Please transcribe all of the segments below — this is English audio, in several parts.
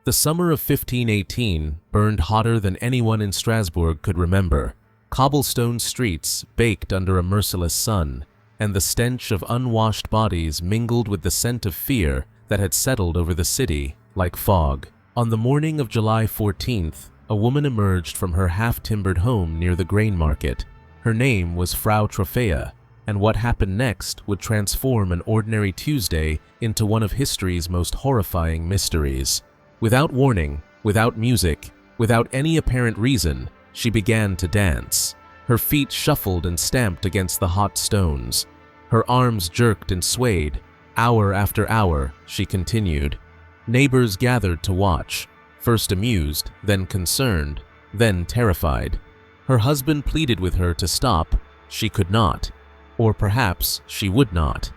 The summer of 1518 burned hotter than anyone in Strasbourg could remember. Cobblestone streets baked under a merciless sun, and the stench of unwashed bodies mingled with the scent of fear that had settled over the city like fog. On the morning of July 14th, a woman emerged from her half-timbered home near the grain market. Her name was Frau Troffea, and what happened next would transform an ordinary Tuesday into one of history's most horrifying mysteries. Without warning, without music, without any apparent reason, she began to dance. Her feet shuffled and stamped against the hot stones. Her arms jerked and swayed. Hour after hour, she continued. Neighbors gathered to watch, first amused, then concerned, then terrified. Her husband pleaded with her to stop. She could not. Or perhaps she would not.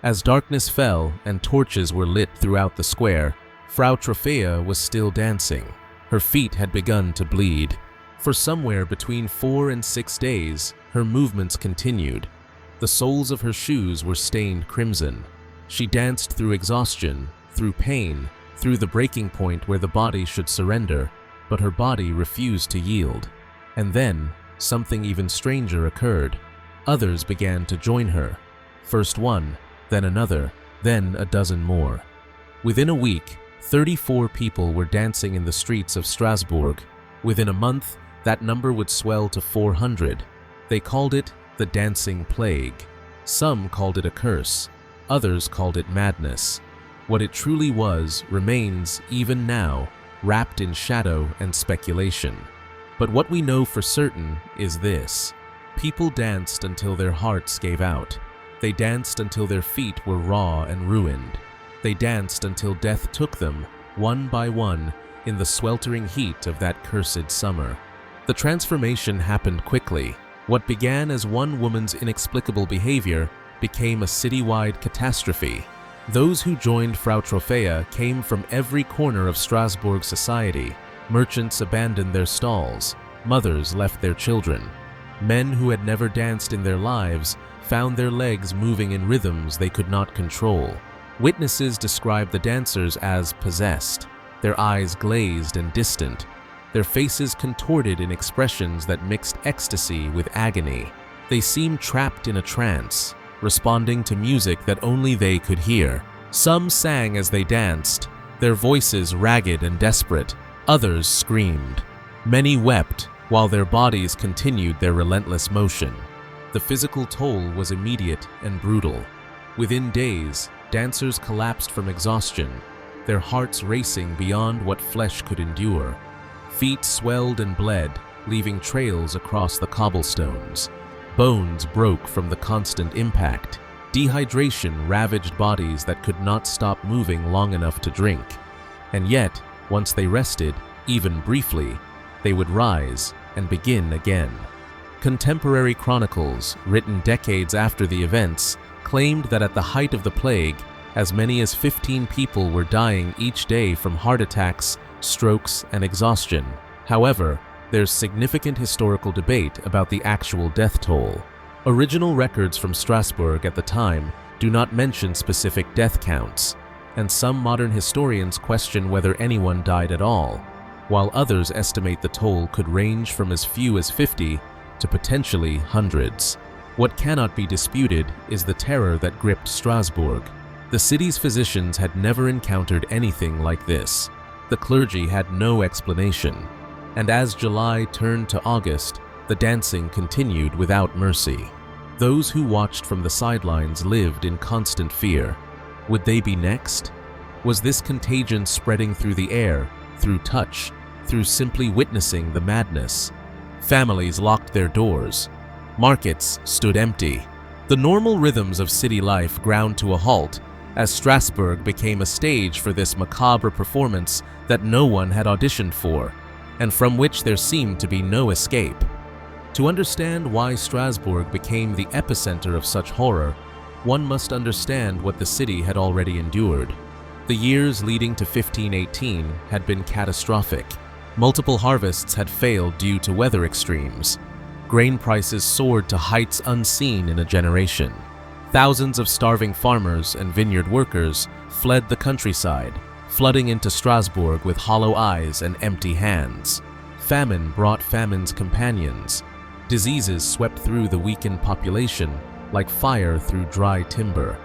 As darkness fell and torches were lit throughout the square, Frau Troffea was still dancing. Her feet had begun to bleed. For somewhere between 4 and 6 days, her movements continued. The soles of her shoes were stained crimson. She danced through exhaustion, through pain, through the breaking point where the body should surrender, but her body refused to yield. And then, something even stranger occurred. Others began to join her. First one, then another, then a dozen more. Within a week, 34 people were dancing in the streets of Strasbourg. Within a month, that number would swell to 400. They called it the dancing plague. Some called it a curse. Others called it madness. What it truly was remains, even now, wrapped in shadow and speculation. But what we know for certain is this. People danced until their hearts gave out. They danced until their feet were raw and ruined. They danced until death took them, one by one, in the sweltering heat of that cursed summer. The transformation happened quickly. What began as one woman's inexplicable behavior became a citywide catastrophe. Those who joined Frau Troffea came from every corner of Strasbourg society. Merchants abandoned their stalls. Mothers left their children. Men who had never danced in their lives found their legs moving in rhythms they could not control. Witnesses described the dancers as possessed, their eyes glazed and distant, their faces contorted in expressions that mixed ecstasy with agony. They seemed trapped in a trance, responding to music that only they could hear. Some sang as they danced, their voices ragged and desperate. Others screamed. Many wept, while their bodies continued their relentless motion. The physical toll was immediate and brutal. Within days, dancers collapsed from exhaustion, their hearts racing beyond what flesh could endure. Feet swelled and bled, leaving trails across the cobblestones. Bones broke from the constant impact. Dehydration ravaged bodies that could not stop moving long enough to drink. And yet, once they rested, even briefly, they would rise and begin again. Contemporary chronicles, written decades after the events, claimed that at the height of the plague, as many as 15 people were dying each day from heart attacks, strokes, and exhaustion. However, there's significant historical debate about the actual death toll. Original records from Strasbourg at the time do not mention specific death counts, and some modern historians question whether anyone died at all, while others estimate the toll could range from as few as 50 to potentially hundreds. What cannot be disputed is the terror that gripped Strasbourg. The city's physicians had never encountered anything like this. The clergy had no explanation, and as July turned to August, the dancing continued without mercy. Those who watched from the sidelines lived in constant fear. Would they be next? Was this contagion spreading through the air, through touch, through simply witnessing the madness? Families locked their doors. Markets stood empty. The normal rhythms of city life ground to a halt as Strasbourg became a stage for this macabre performance that no one had auditioned for, and from which there seemed to be no escape. To understand why Strasbourg became the epicenter of such horror, one must understand what the city had already endured. The years leading to 1518 had been catastrophic. Multiple harvests had failed due to weather extremes. Grain prices soared to heights unseen in a generation. Thousands of starving farmers and vineyard workers fled the countryside, flooding into Strasbourg with hollow eyes and empty hands. Famine brought famine's companions. Diseases swept through the weakened population like fire through dry timber.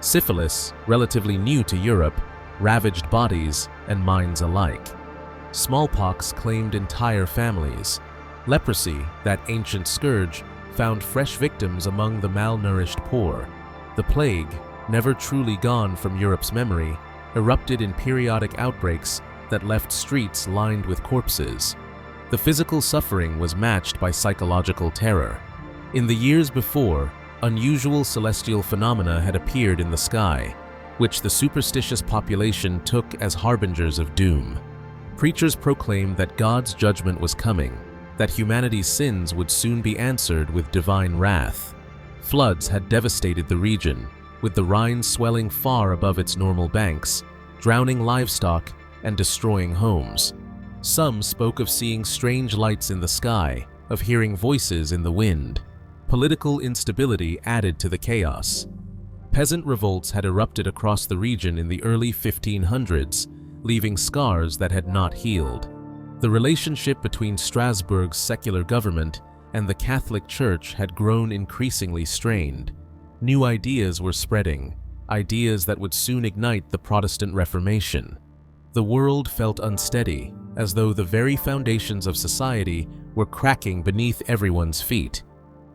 Syphilis, relatively new to Europe, ravaged bodies and minds alike. Smallpox claimed entire families. Leprosy, that ancient scourge, found fresh victims among the malnourished poor. The plague, never truly gone from Europe's memory, erupted in periodic outbreaks that left streets lined with corpses. The physical suffering was matched by psychological terror. In the years before, unusual celestial phenomena had appeared in the sky, which the superstitious population took as harbingers of doom. Preachers proclaimed that God's judgment was coming, that humanity's sins would soon be answered with divine wrath. Floods had devastated the region, with the Rhine swelling far above its normal banks, drowning livestock and destroying homes. Some spoke of seeing strange lights in the sky, of hearing voices in the wind. Political instability added to the chaos. Peasant revolts had erupted across the region in the early 1500s, leaving scars that had not healed. The relationship between Strasbourg's secular government and the Catholic Church had grown increasingly strained. New ideas were spreading, ideas that would soon ignite the Protestant Reformation. The world felt unsteady, as though the very foundations of society were cracking beneath everyone's feet.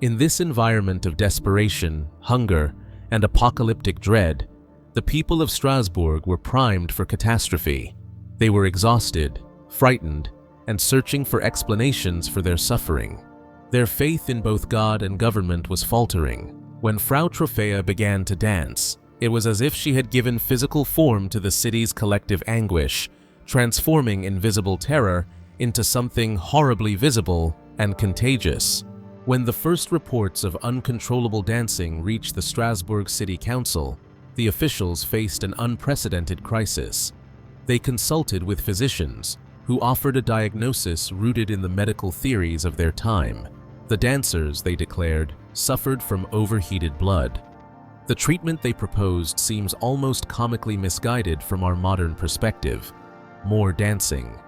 In this environment of desperation, hunger, and apocalyptic dread, the people of Strasbourg were primed for catastrophe. They were exhausted, frightened, and searching for explanations for their suffering. Their faith in both God and government was faltering. When Frau Troffea began to dance, it was as if she had given physical form to the city's collective anguish, transforming invisible terror into something horribly visible and contagious. When the first reports of uncontrollable dancing reached the Strasbourg City Council, the officials faced an unprecedented crisis. They consulted with physicians, who offered a diagnosis rooted in the medical theories of their time. The dancers, they declared, suffered from overheated blood. The treatment they proposed seems almost comically misguided from our modern perspective. More dancing.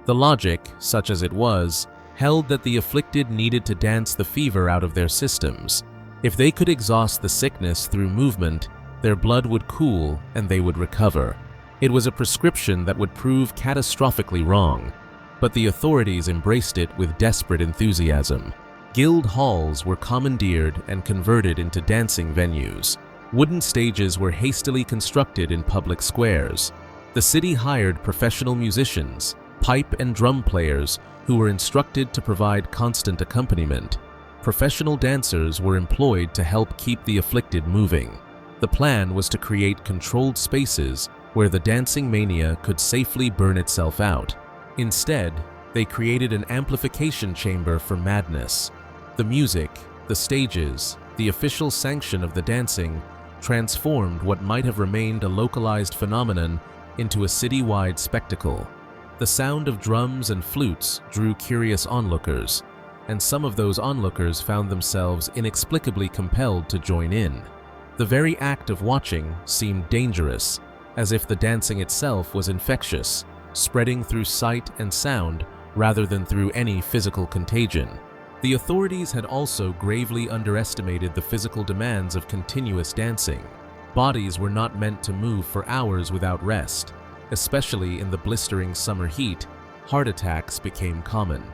The logic, such as it was, held that the afflicted needed to dance the fever out of their systems. If they could exhaust the sickness through movement, their blood would cool and they would recover. It was a prescription that would prove catastrophically wrong, but the authorities embraced it with desperate enthusiasm. Guild halls were commandeered and converted into dancing venues. Wooden stages were hastily constructed in public squares. The city hired professional musicians, pipe and drum players who were instructed to provide constant accompaniment. Professional dancers were employed to help keep the afflicted moving. The plan was to create controlled spaces where the dancing mania could safely burn itself out. Instead, they created an amplification chamber for madness. The music, the stages, the official sanction of the dancing transformed what might have remained a localized phenomenon into a citywide spectacle. The sound of drums and flutes drew curious onlookers, and some of those onlookers found themselves inexplicably compelled to join in. The very act of watching seemed dangerous, as if the dancing itself was infectious, spreading through sight and sound rather than through any physical contagion. The authorities had also gravely underestimated the physical demands of continuous dancing. Bodies were not meant to move for hours without rest. Especially in the blistering summer heat, heart attacks became common.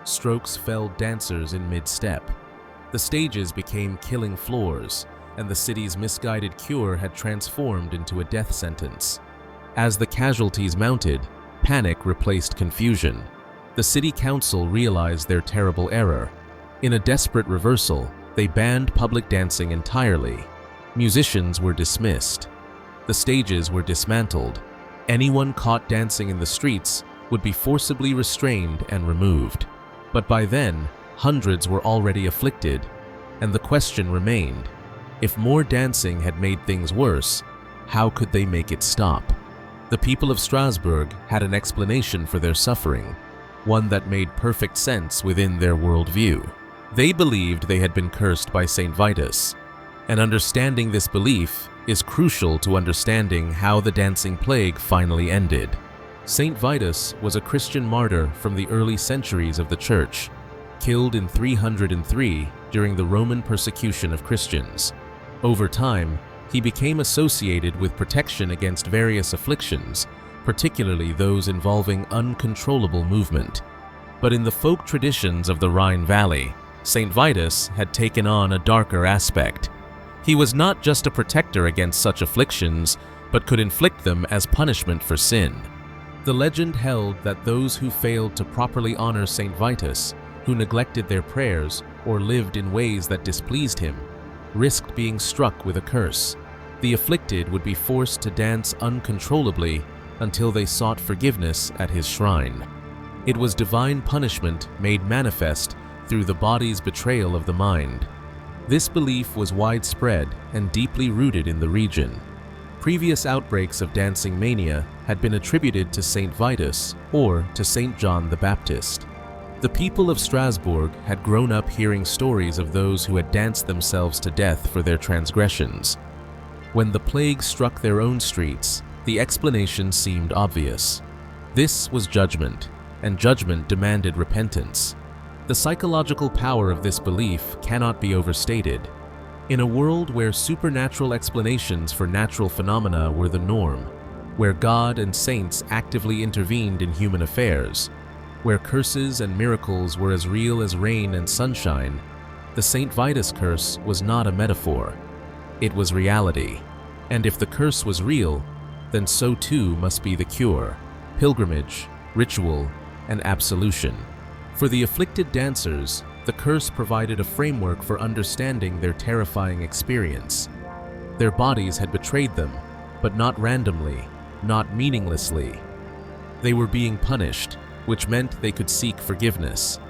Strokes felled dancers in mid-step. The stages became killing floors, and the city's misguided cure had transformed into a death sentence. As the casualties mounted, panic replaced confusion. The city council realized their terrible error. In a desperate reversal, they banned public dancing entirely. Musicians were dismissed. The stages were dismantled. Anyone caught dancing in the streets would be forcibly restrained and removed. But by then, hundreds were already afflicted, and the question remained: if more dancing had made things worse, how could they make it stop? The people of Strasbourg had an explanation for their suffering, one that made perfect sense within their worldview. They believed they had been cursed by Saint Vitus. and understanding this belief is crucial to understanding how the dancing plague finally ended. Saint Vitus was a Christian martyr from the early centuries of the Church, killed in 303 during the Roman persecution of Christians. Over time, he became associated with protection against various afflictions, particularly those involving uncontrollable movement. But in the folk traditions of the Rhine Valley, Saint Vitus had taken on a darker aspect. He was not just a protector against such afflictions, but could inflict them as punishment for sin. The legend held that those who failed to properly honor Saint Vitus, who neglected their prayers or lived in ways that displeased him, risked being struck with a curse. The afflicted would be forced to dance uncontrollably until they sought forgiveness at his shrine. It was divine punishment made manifest through the body's betrayal of the mind. This belief was widespread and deeply rooted in the region. Previous outbreaks of dancing mania had been attributed to Saint Vitus or to Saint John the Baptist. The people of Strasbourg had grown up hearing stories of those who had danced themselves to death for their transgressions. When the plague struck their own streets, the explanation seemed obvious. This was judgment, and judgment demanded repentance. The psychological power of this belief cannot be overstated. In a world where supernatural explanations for natural phenomena were the norm, where God and saints actively intervened in human affairs, where curses and miracles were as real as rain and sunshine, the Saint Vitus curse was not a metaphor. It was reality. And if the curse was real, then so too must be the cure, pilgrimage, ritual, and absolution. For the afflicted dancers, the curse provided a framework for understanding their terrifying experience. Their bodies had betrayed them, but not randomly, not meaninglessly. They were being punished, which meant they could seek forgiveness.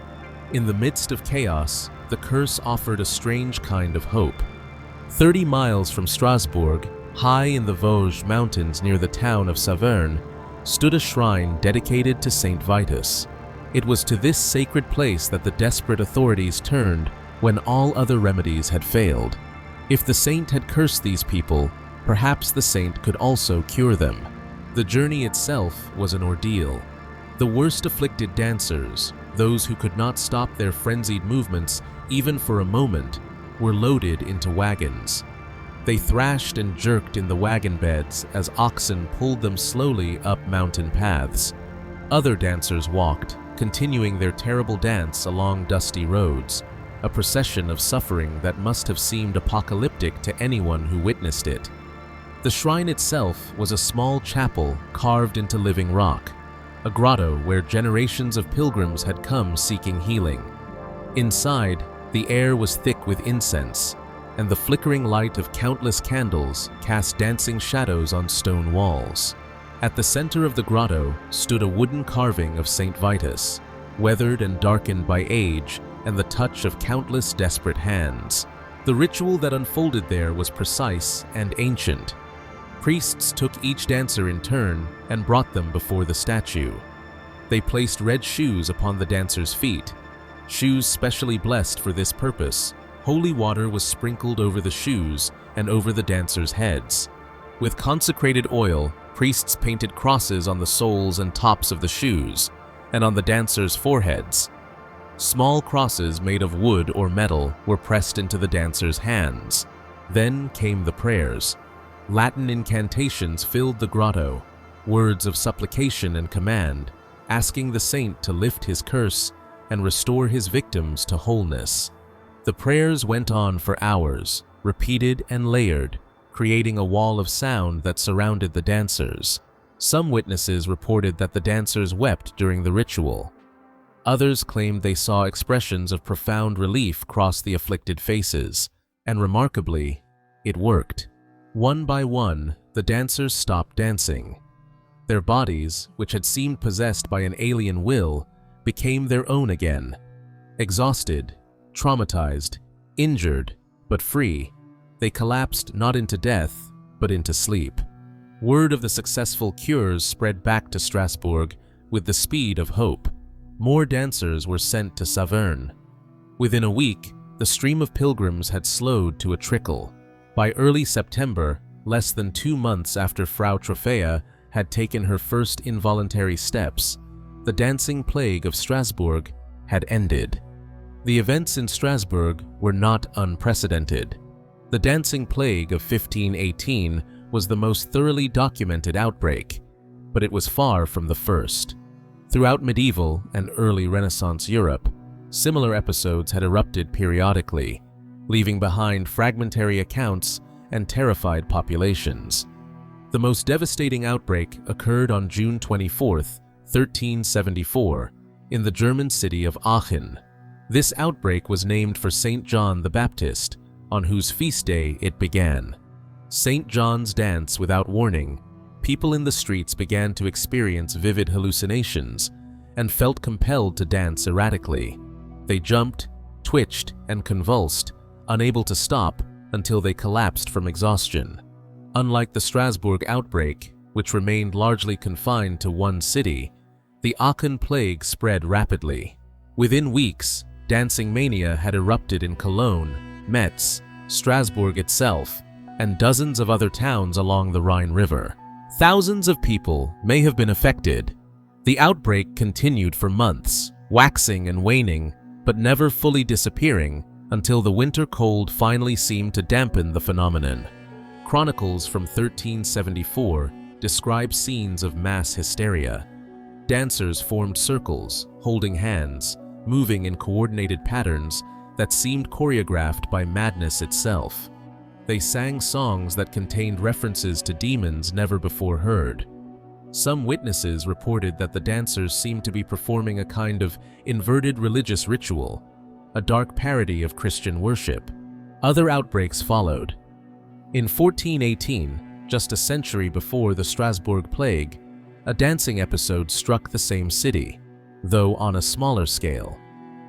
In the midst of chaos, the curse offered a strange kind of hope. 30 miles from Strasbourg, high in the Vosges mountains near the town of Saverne, stood a shrine dedicated to Saint Vitus. It was to this sacred place that the desperate authorities turned when all other remedies had failed. If the saint had cursed these people, perhaps the saint could also cure them. The journey itself was an ordeal. The worst afflicted dancers, those who could not stop their frenzied movements even for a moment, were loaded into wagons. They thrashed and jerked in the wagon beds as oxen pulled them slowly up mountain paths. Other dancers walked, continuing their terrible dance along dusty roads, a procession of suffering that must have seemed apocalyptic to anyone who witnessed it. The shrine itself was a small chapel carved into living rock, a grotto where generations of pilgrims had come seeking healing. Inside, the air was thick with incense, and the flickering light of countless candles cast dancing shadows on stone walls. At the center of the grotto stood a wooden carving of Saint Vitus, weathered and darkened by age and the touch of countless desperate hands. The ritual that unfolded there was precise and ancient. Priests took each dancer in turn and brought them before the statue. They placed red shoes upon the dancers' feet, shoes specially blessed for this purpose. Holy water was sprinkled over the shoes and over the dancers' heads. With consecrated oil, priests painted crosses on the soles and tops of the shoes, and on the dancers' foreheads. Small crosses made of wood or metal were pressed into the dancers' hands. Then came the prayers. Latin incantations filled the grotto, words of supplication and command, asking the saint to lift his curse and restore his victims to wholeness. The prayers went on for hours, repeated and layered, creating a wall of sound that surrounded the dancers. Some witnesses reported that the dancers wept during the ritual. Others claimed they saw expressions of profound relief cross the afflicted faces, and remarkably, it worked. One by one, the dancers stopped dancing. Their bodies, which had seemed possessed by an alien will, became their own again. Exhausted, traumatized, injured, but free, they collapsed not into death, but into sleep. Word of the successful cures spread back to Strasbourg with the speed of hope. More dancers were sent to Saverne. Within a week, the stream of pilgrims had slowed to a trickle. By early September, less than 2 months after Frau Troffea had taken her first involuntary steps, the dancing plague of Strasbourg had ended. The events in Strasbourg were not unprecedented. The dancing plague of 1518 was the most thoroughly documented outbreak, but it was far from the first. Throughout medieval and early Renaissance Europe, similar episodes had erupted periodically, leaving behind fragmentary accounts and terrified populations. The most devastating outbreak occurred on June 24, 1374, in the German city of Aachen. This outbreak was named for Saint John the Baptist, on whose feast day it began. Saint John's dance without warning, people in the streets began to experience vivid hallucinations and felt compelled to dance erratically. They jumped, twitched, and convulsed, unable to stop until they collapsed from exhaustion. Unlike the Strasbourg outbreak, which remained largely confined to one city, the Aachen plague spread rapidly. Within weeks, dancing mania had erupted in Cologne, Metz, Strasbourg itself, and dozens of other towns along the Rhine River. Thousands of people may have been affected. The outbreak continued for months, waxing and waning, but never fully disappearing until the winter cold finally seemed to dampen the phenomenon. Chronicles from 1374 describe scenes of mass hysteria. Dancers formed circles, holding hands, moving in coordinated patterns that seemed choreographed by madness itself. They sang songs that contained references to demons never before heard. Some witnesses reported that the dancers seemed to be performing a kind of inverted religious ritual, a dark parody of Christian worship. Other outbreaks followed. In 1418, just a century before the Strasbourg plague, a dancing episode struck the same city, though on a smaller scale.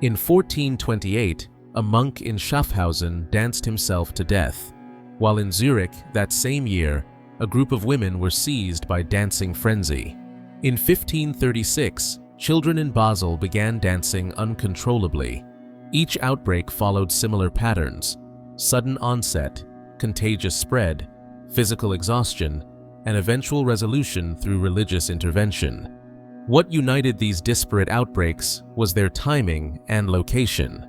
In 1428, a monk in Schaffhausen danced himself to death, while in Zurich that same year, a group of women were seized by dancing frenzy. In 1536, children in Basel began dancing uncontrollably. Each outbreak followed similar patterns: sudden onset, contagious spread, physical exhaustion, and eventual resolution through religious intervention. What united these disparate outbreaks was their timing and location.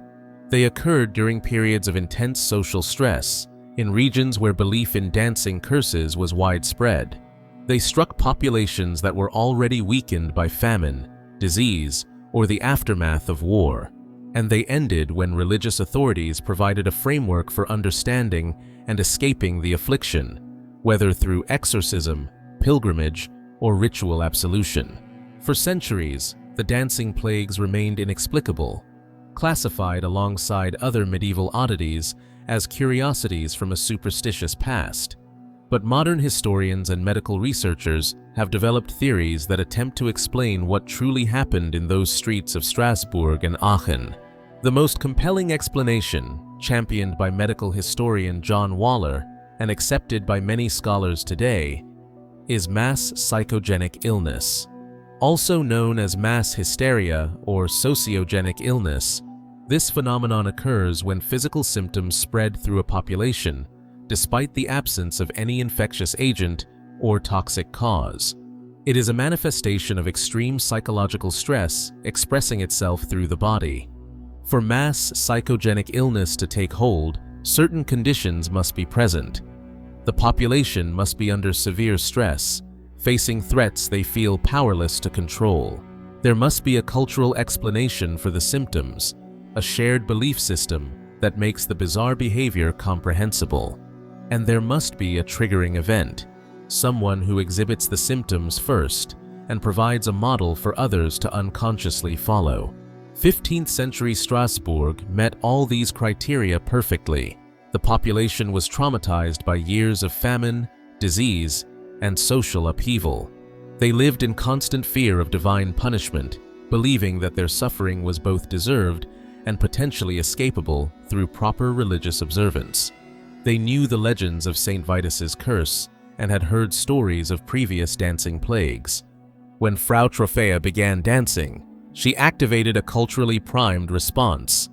They occurred during periods of intense social stress, in regions where belief in dancing curses was widespread. They struck populations that were already weakened by famine, disease, or the aftermath of war. And they ended when religious authorities provided a framework for understanding and escaping the affliction, whether through exorcism, pilgrimage, or ritual absolution. For centuries, the dancing plagues remained inexplicable, classified alongside other medieval oddities as curiosities from a superstitious past. But modern historians and medical researchers have developed theories that attempt to explain what truly happened in those streets of Strasbourg and Aachen. The most compelling explanation, championed by medical historian John Waller and accepted by many scholars today, is mass psychogenic illness. Also known as mass hysteria or sociogenic illness, this phenomenon occurs when physical symptoms spread through a population despite the absence of any infectious agent or toxic cause. It is a manifestation of extreme psychological stress expressing itself through the body. For mass psychogenic illness to take hold, certain conditions must be present. The population must be under severe stress, facing threats they feel powerless to control. There must be a cultural explanation for the symptoms, a shared belief system that makes the bizarre behavior comprehensible. And there must be a triggering event, someone who exhibits the symptoms first and provides a model for others to unconsciously follow. 15th century Strasbourg met all these criteria perfectly. The population was traumatized by years of famine, disease, and social upheaval. They lived in constant fear of divine punishment, believing that their suffering was both deserved and potentially escapable through proper religious observance. They knew the legends of Saint Vitus's curse and had heard stories of previous dancing plagues. When Frau Troffea began dancing, she activated a culturally primed response.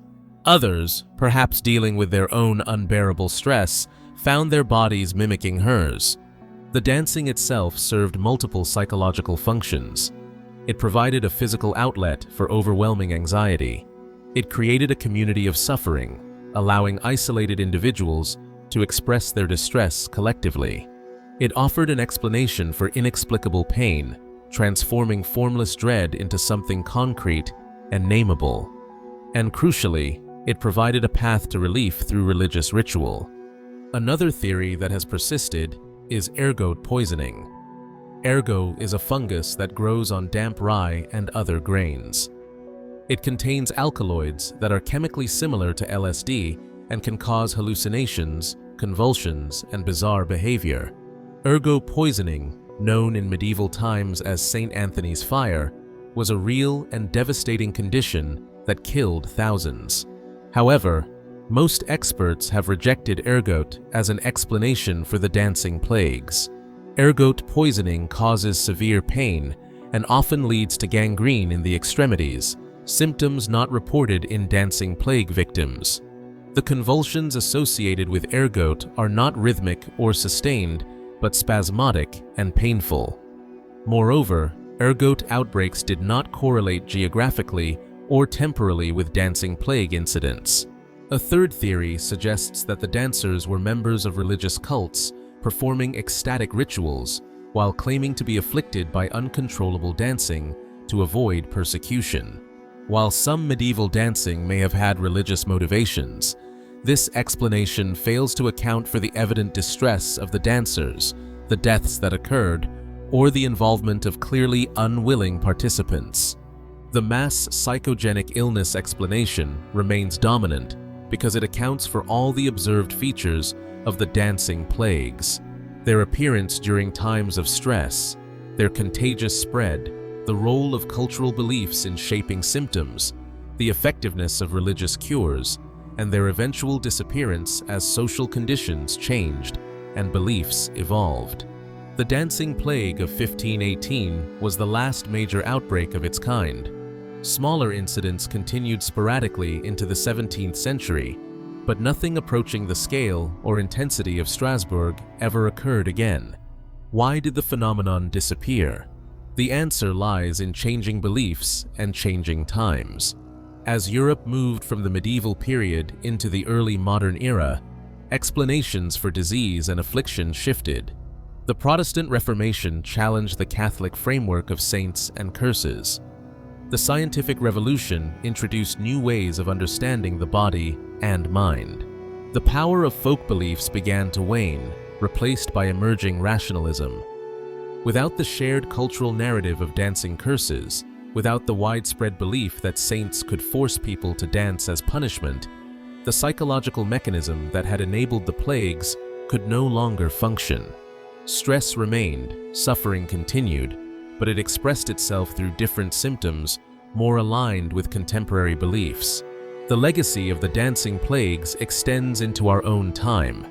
Others, perhaps dealing with their own unbearable stress, found their bodies mimicking hers. The dancing itself served multiple psychological functions. It provided a physical outlet for overwhelming anxiety. It created a community of suffering, allowing isolated individuals to express their distress collectively. It offered an explanation for inexplicable pain, transforming formless dread into something concrete and nameable. And crucially, it provided a path to relief through religious ritual. Another theory that has persisted is ergot poisoning. Ergot is a fungus that grows on damp rye and other grains. It contains alkaloids that are chemically similar to LSD and can cause hallucinations, convulsions, and bizarre behavior. Ergot poisoning, known in medieval times as St. Anthony's fire, was a real and devastating condition that killed thousands. However, most experts have rejected ergot as an explanation for the dancing plagues. Ergot poisoning causes severe pain and often leads to gangrene in the extremities, symptoms not reported in dancing plague victims. The convulsions associated with ergot are not rhythmic or sustained, but spasmodic and painful. Moreover, ergot outbreaks did not correlate geographically or temporally with dancing plague incidents. A third theory suggests that the dancers were members of religious cults performing ecstatic rituals while claiming to be afflicted by uncontrollable dancing to avoid persecution. While some medieval dancing may have had religious motivations, this explanation fails to account for the evident distress of the dancers, the deaths that occurred, or the involvement of clearly unwilling participants. The mass psychogenic illness explanation remains dominant because it accounts for all the observed features of the dancing plagues: their appearance during times of stress, their contagious spread, the role of cultural beliefs in shaping symptoms, the effectiveness of religious cures, and their eventual disappearance as social conditions changed and beliefs evolved. The dancing plague of 1518 was the last major outbreak of its kind. Smaller incidents continued sporadically into the 17th century, but nothing approaching the scale or intensity of Strasbourg ever occurred again. Why did the phenomenon disappear? The answer lies in changing beliefs and changing times. As Europe moved from the medieval period into the early modern era, explanations for disease and affliction shifted. The Protestant Reformation challenged the Catholic framework of saints and curses. The scientific revolution introduced new ways of understanding the body and mind. The power of folk beliefs began to wane, replaced by emerging rationalism. Without the shared cultural narrative of dancing curses, without the widespread belief that saints could force people to dance as punishment, the psychological mechanism that had enabled the plagues could no longer function. Stress remained, suffering continued, but it expressed itself through different symptoms more aligned with contemporary beliefs. The legacy of the dancing plagues extends into our own time.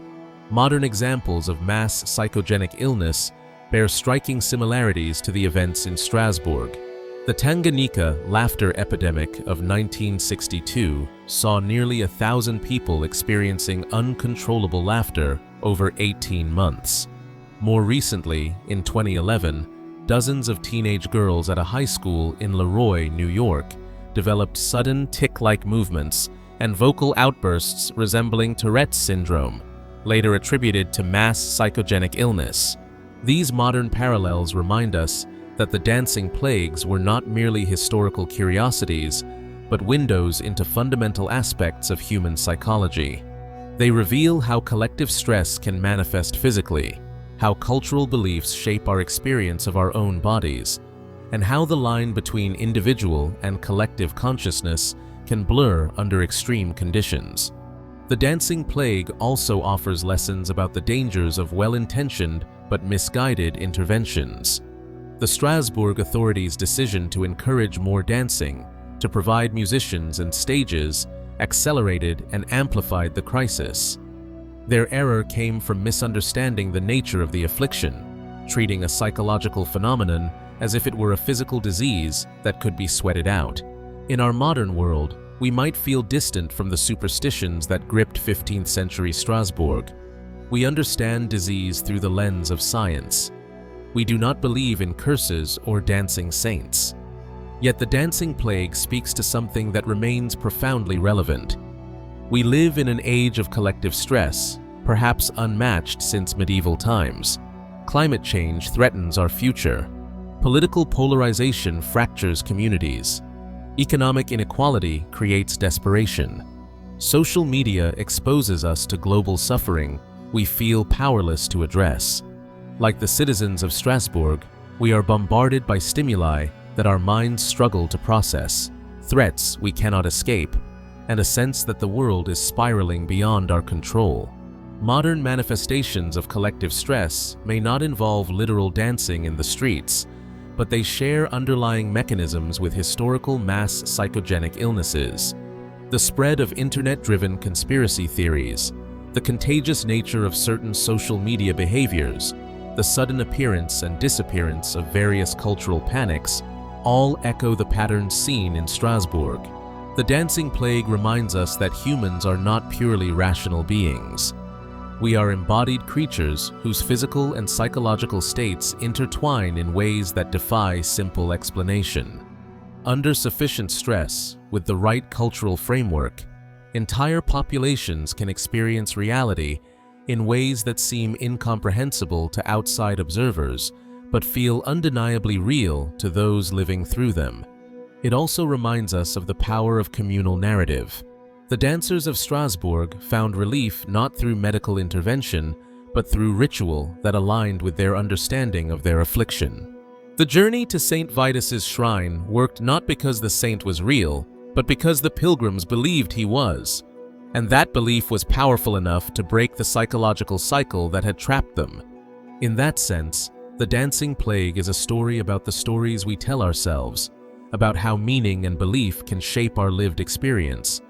Modern examples of mass psychogenic illness bear striking similarities to the events in Strasbourg. The Tanganyika laughter epidemic of 1962 saw nearly 1,000 people experiencing uncontrollable laughter over 18 months. More recently, in 2011, dozens of teenage girls at a high school in Leroy, New York, developed sudden tic-like movements and vocal outbursts resembling Tourette's syndrome, later attributed to mass psychogenic illness. These modern parallels remind us that the dancing plagues were not merely historical curiosities, but windows into fundamental aspects of human psychology. They reveal how collective stress can manifest physically, how cultural beliefs shape our experience of our own bodies, and how the line between individual and collective consciousness can blur under extreme conditions. The dancing plague also offers lessons about the dangers of well-intentioned but misguided interventions. The Strasbourg authorities' decision to encourage more dancing, to provide musicians and stages, accelerated and amplified the crisis. Their error came from misunderstanding the nature of the affliction, treating a psychological phenomenon as if it were a physical disease that could be sweated out. In our modern world, we might feel distant from the superstitions that gripped 15th century Strasbourg. We understand disease through the lens of science. We do not believe in curses or dancing saints. Yet the dancing plague speaks to something that remains profoundly relevant. We live in an age of collective stress, perhaps unmatched since medieval times. Climate change threatens our future. Political polarization fractures communities. Economic inequality creates desperation. Social media exposes us to global suffering we feel powerless to address. Like the citizens of Strasbourg, we are bombarded by stimuli that our minds struggle to process, threats we cannot escape, and a sense that the world is spiraling beyond our control. Modern manifestations of collective stress may not involve literal dancing in the streets, but they share underlying mechanisms with historical mass psychogenic illnesses. The spread of internet-driven conspiracy theories, the contagious nature of certain social media behaviors, the sudden appearance and disappearance of various cultural panics, all echo the patterns seen in Strasbourg. The dancing plague reminds us that humans are not purely rational beings. We are embodied creatures whose physical and psychological states intertwine in ways that defy simple explanation. Under sufficient stress, with the right cultural framework, entire populations can experience reality in ways that seem incomprehensible to outside observers, but feel undeniably real to those living through them. It also reminds us of the power of communal narrative. The dancers of Strasbourg found relief not through medical intervention, but through ritual that aligned with their understanding of their affliction. The journey to Saint Vitus's shrine worked not because the saint was real, but because the pilgrims believed he was, and that belief was powerful enough to break the psychological cycle that had trapped them. In that sense, the dancing plague is a story about the stories we tell ourselves, about how meaning and belief can shape our lived experience,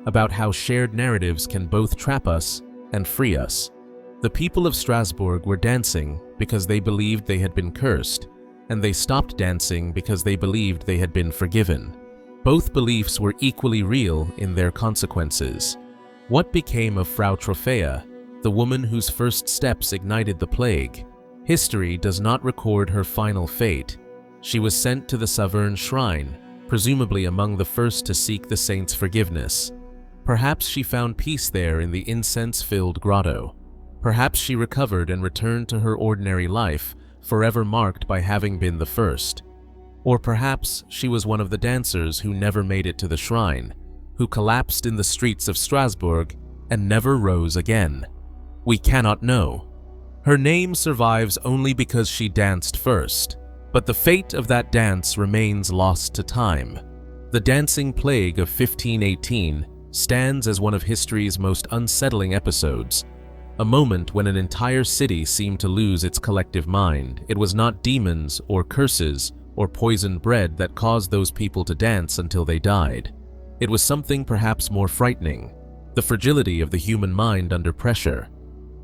about how shared narratives can both trap us and free us. The people of Strasbourg were dancing because they believed they had been cursed, and they stopped dancing because they believed they had been forgiven. Both beliefs were equally real in their consequences. What became of Frau Troffea, the woman whose first steps ignited the plague? History does not record her final fate. She was sent to the Saverne shrine, presumably among the first to seek the saint's forgiveness. Perhaps she found peace there in the incense-filled grotto. Perhaps she recovered and returned to her ordinary life, forever marked by having been the first. Or perhaps she was one of the dancers who never made it to the shrine, who collapsed in the streets of Strasbourg and never rose again. We cannot know. Her name survives only because she danced first, but the fate of that dance remains lost to time. The dancing plague of 1518 stands as one of history's most unsettling episodes, a moment when an entire city seemed to lose its collective mind. It was not demons or curses or poisoned bread that caused those people to dance until they died. It was something perhaps more frightening, the fragility of the human mind under pressure,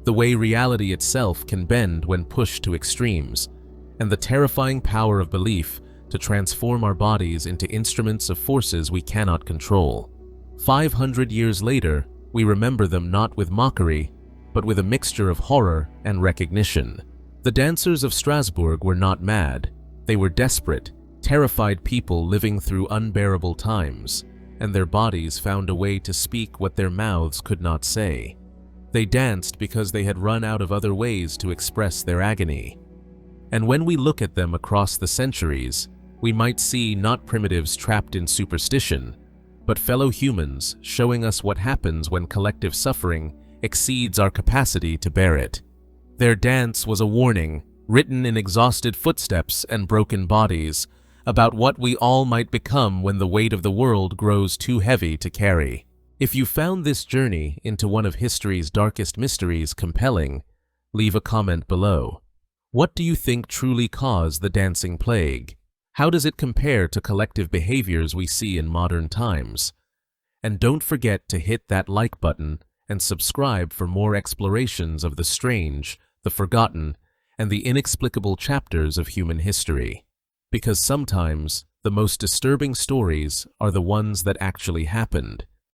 the way reality itself can bend when pushed to extremes, and the terrifying power of belief to transform our bodies into instruments of forces we cannot control. 500 years later, we remember them not with mockery, but with a mixture of horror and recognition. The dancers of Strasbourg were not mad. They were desperate, terrified people living through unbearable times, and their bodies found a way to speak what their mouths could not say. They danced because they had run out of other ways to express their agony. And when we look at them across the centuries, we might see not primitives trapped in superstition, but fellow humans showing us what happens when collective suffering exceeds our capacity to bear it. Their dance was a warning, written in exhausted footsteps and broken bodies, about what we all might become when the weight of the world grows too heavy to carry. If you found this journey into one of history's darkest mysteries compelling, leave a comment below. What do you think truly caused the dancing plague? How does it compare to collective behaviors we see in modern times? And don't forget to hit that like button and subscribe for more explorations of the strange, the forgotten, and the inexplicable chapters of human history. Because sometimes the most disturbing stories are the ones that actually happened.